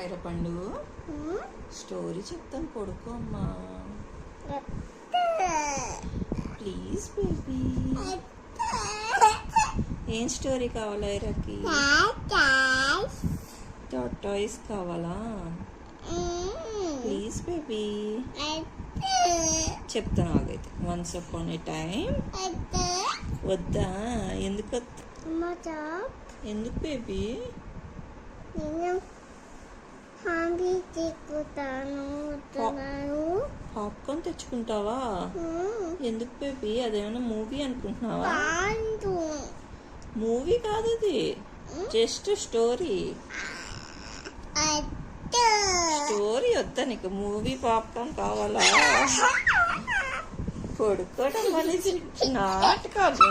ఐరపండు story చెప్తాను పడుకో అమ్మా ప్లీజ్ బేబీ. ఏం స్టోరీ కావాలా ఐరాకి? టాటాయిస్ కావాలా? ప్లీజ్ బేబీ చెప్తాను ఆగైతే. Once upon a time. వద్దా? ఎందుకు ఎందుకు బేబీ? పాప్కార్న్ తెచ్చుకుంటావా? ఎందుకు బేబీ? అదేమైనా మూవీ అనుకుంటున్నావా? మూవీ కాదు అది, జస్ట్ స్టోరీ. స్టోరీ వద్దా నీకు? మూవీ పాప్కార్న్ కావాలా? పడుకోవడం మళ్ళీ నాటకాలు.